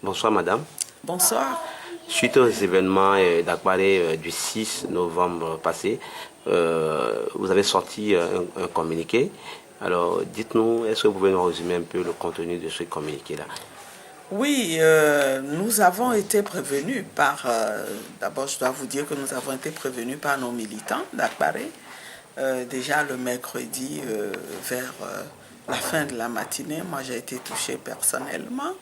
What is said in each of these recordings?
Bonsoir madame. Bonsoir. Suite aux événements d'Akbaré du 6 novembre passé, vous avez sorti un communiqué. Alors dites-nous, est-ce que vous pouvez nous résumer un peu le contenu de ce communiqué-là? Oui, nous avons été prévenus par... D'abord, je dois vous dire que nous avons été prévenus par nos militants d'Akbaré. Déjà le mercredi, vers la fin de la matinée, moi j'ai été touchée personnellement.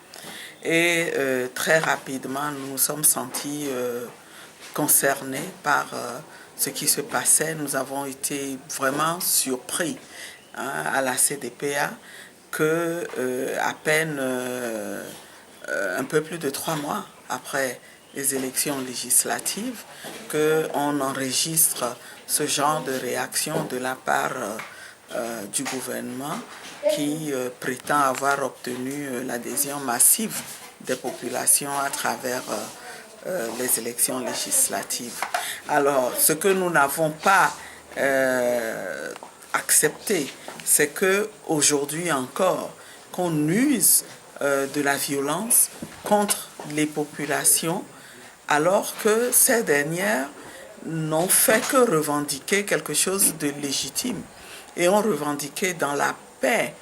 Et très rapidement, nous nous sommes sentis concernés par ce qui se passait. Nous avons été vraiment surpris à la CDPA que à peine un peu plus de 3 mois après les élections législatives, qu'on enregistre ce genre de réaction de la part du gouvernement qui prétend avoir obtenu l'adhésion massive des populations à travers les élections législatives. Alors, ce que nous n'avons pas accepté, c'est qu'aujourd'hui encore, qu'on use de la violence contre les populations, alors que ces dernières n'ont fait que revendiquer quelque chose de légitime et ont revendiqué dans la paix.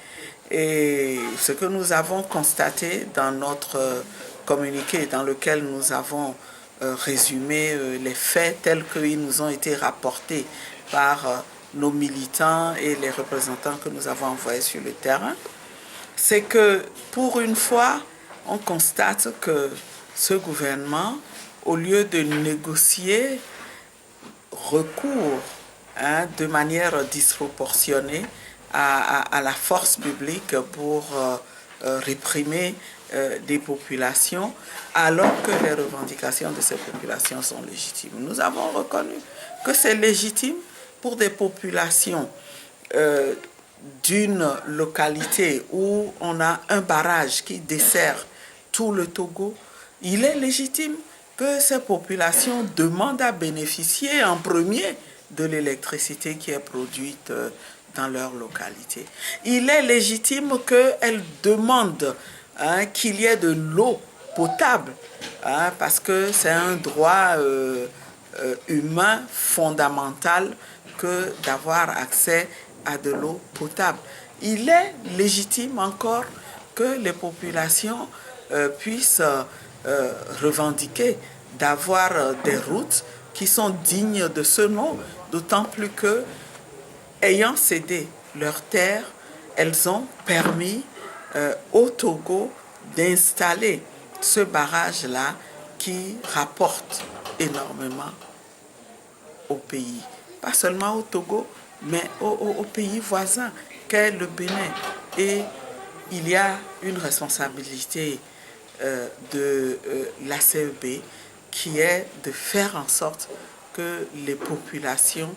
Et ce que nous avons constaté dans notre communiqué, dans lequel nous avons résumé les faits tels qu'ils nous ont été rapportés par nos militants et les représentants que nous avons envoyés sur le terrain, c'est que pour une fois, on constate que ce gouvernement, au lieu de négocier, recourt de manière disproportionnée à la force publique pour réprimer des populations, alors que les revendications de ces populations sont légitimes. Nous avons reconnu que c'est légitime pour des populations d'une localité où on a un barrage qui dessert tout le Togo. Il est légitime que ces populations demandent à bénéficier en premier de l'électricité qui est produite dans leur localité. Il est légitime qu'elles demandent qu'il y ait de l'eau potable, parce que c'est un droit humain fondamental que d'avoir accès à de l'eau potable. Il est légitime encore que les populations puissent revendiquer d'avoir des routes qui sont dignes de ce nom, d'autant plus que, ayant cédé leurs terres, elles ont permis au Togo d'installer ce barrage-là qui rapporte énormément au pays. Pas seulement au Togo, mais au pays voisin qu'est le Bénin. Et il y a une responsabilité de l'ACEB qui est de faire en sorte que les populations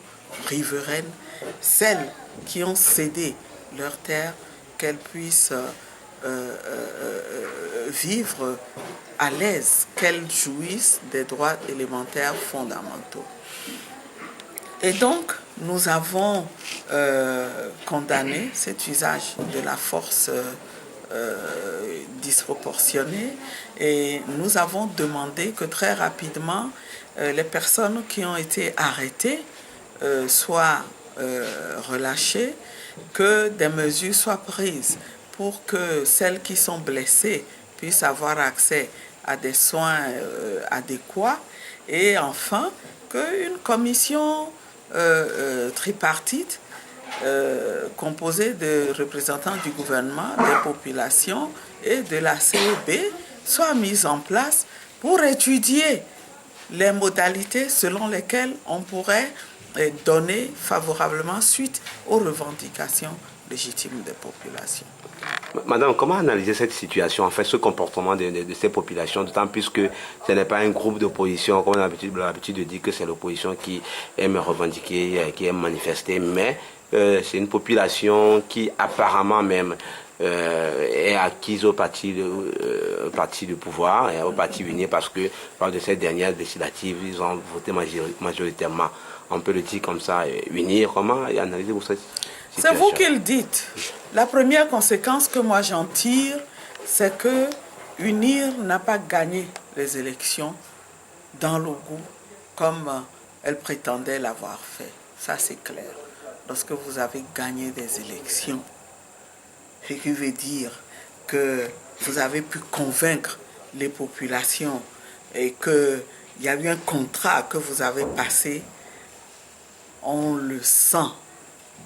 riveraines, celles qui ont cédé leurs terres, qu'elles puissent vivre à l'aise, qu'elles jouissent des droits élémentaires fondamentaux. Et donc, nous avons condamné cet usage de la force disproportionnée et nous avons demandé que très rapidement, les personnes qui ont été arrêtées soient relâchées, que des mesures soient prises pour que celles qui sont blessées puissent avoir accès à des soins adéquats et enfin qu'une commission tripartite composée de représentants du gouvernement, des populations et de la CEB soit mise en place pour étudier les modalités selon lesquelles on pourrait donner favorablement suite aux revendications légitimes des populations. Madame, comment analyser cette situation, en fait, ce comportement de ces populations, d'autant plus que ce n'est pas un groupe d'opposition, comme on a l'habitude de dire que c'est l'opposition qui aime revendiquer, qui aime manifester, mais c'est une population qui apparemment même est acquise au parti de pouvoir et au parti uni parce que lors de ces dernières législatives, ils ont voté majoritairement. On peut le dire comme ça, unir. Comment analyser-vous cette situation? C'est vous qui le dites. La première conséquence que moi j'en tire, c'est que UNIR n'a pas gagné les élections dans le goût comme elle prétendait l'avoir fait. Ça, c'est clair. Lorsque vous avez gagné des élections, ce qui veut dire que vous avez pu convaincre les populations et qu'il y a eu un contrat que vous avez passé, on le sent.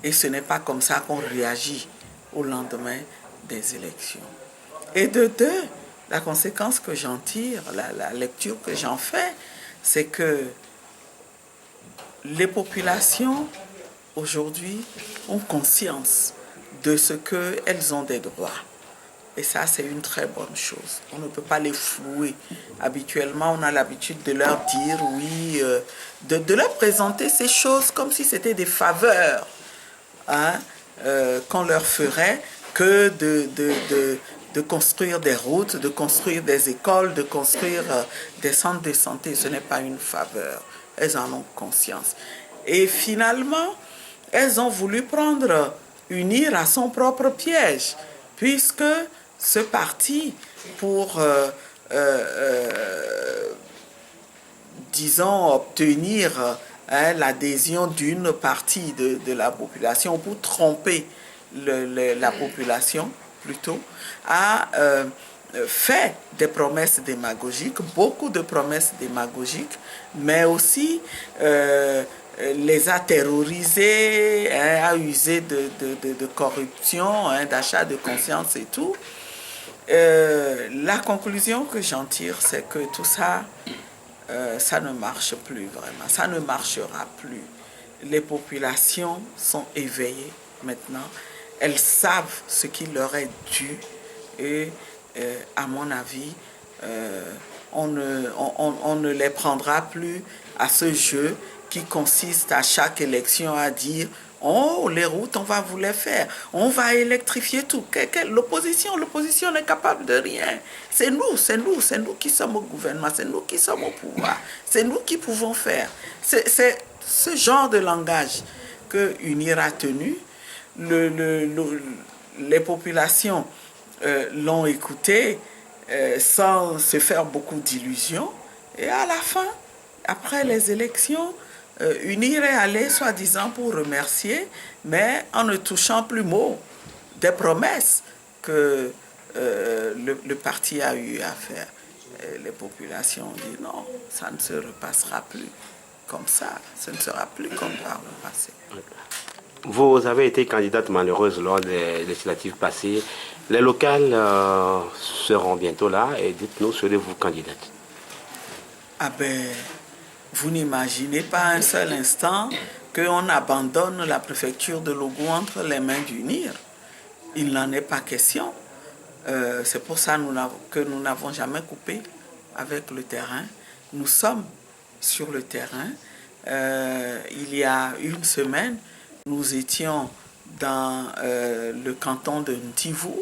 Et ce n'est pas comme ça qu'on réagit au lendemain des élections. Et de deux, la conséquence que j'en tire, la lecture que j'en fais, c'est que les populations aujourd'hui ont conscience de ce qu'elles ont des droits. Et ça, c'est une très bonne chose. On ne peut pas les flouer. Habituellement, on a l'habitude de leur dire, oui, de leur présenter ces choses comme si c'était des faveurs qu'on leur ferait que de construire des routes, de construire des écoles, de construire des centres de santé. Ce n'est pas une faveur. Elles en ont conscience. Et finalement, elles ont voulu prendre UNIR à son propre piège, puisque ce parti, pour, disons, obtenir l'adhésion d'une partie de la population, pour tromper la population plutôt, a fait des promesses démagogiques, beaucoup de promesses démagogiques, mais aussi les a terrorisés, a usé de corruption, d'achat de conscience et tout. La conclusion que j'en tire, c'est que tout ça, ça ne marche plus vraiment, ça ne marchera plus. Les populations sont éveillées maintenant, elles savent ce qui leur est dû et à mon avis, on ne les prendra plus à ce jeu qui consiste à chaque élection à dire « Oh, les routes, on va vous les faire, on va électrifier tout ». L'opposition n'est capable de rien. C'est nous qui sommes au gouvernement, c'est nous qui sommes au pouvoir, c'est nous qui pouvons faire. C'est ce genre de langage que UNIR a tenu. Les populations l'ont écouté sans se faire beaucoup d'illusions. Et à la fin, après les élections, UNIR est allé soi-disant pour remercier, mais en ne touchant plus mot des promesses que le parti a eu à faire. Les populations ont dit non, ça ne se repassera plus comme ça, ce ne sera plus comme par le passé. Vous avez été candidate malheureuse lors des législatives passées. Les locales seront bientôt là et dites-nous, serez-vous candidate? Ah ben, vous n'imaginez pas un seul instant qu'on abandonne la préfecture de Logou entre les mains d'UNIR. Il n'en est pas question. C'est pour ça que nous n'avons jamais coupé avec le terrain. Nous sommes sur le terrain. Il y a une semaine, nous étions dans le canton de Ntivou,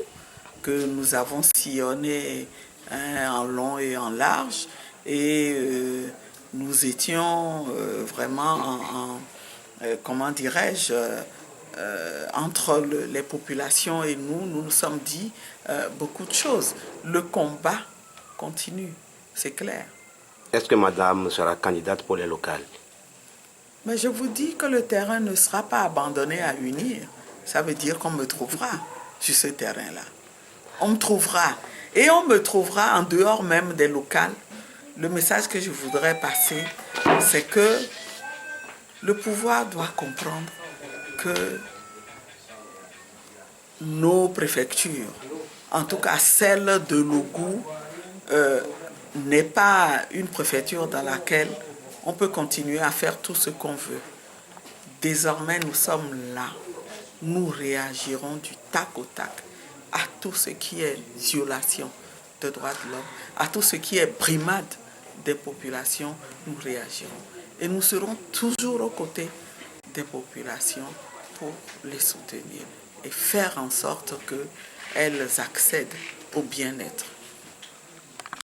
que nous avons sillonné en long et en large. Et nous étions vraiment comment dirais-je, entre les populations et nous nous sommes dit beaucoup de choses. Le combat continue, c'est clair. Est-ce que madame sera candidate pour les locales? Mais je vous dis que le terrain ne sera pas abandonné à UNIR. Ça veut dire qu'on me trouvera sur ce terrain-là. On me trouvera. Et on me trouvera en dehors même des locales. Le message que je voudrais passer, c'est que le pouvoir doit comprendre que nos préfectures, en tout cas celle de Logou, n'est pas une préfecture dans laquelle on peut continuer à faire tout ce qu'on veut. Désormais, nous sommes là. Nous réagirons du tac au tac à tout ce qui est violation des droits de l'homme, à tout ce qui est brimade des populations, nous réagirons. Et nous serons toujours aux côtés des populations pour les soutenir et faire en sorte qu'elles accèdent au bien-être.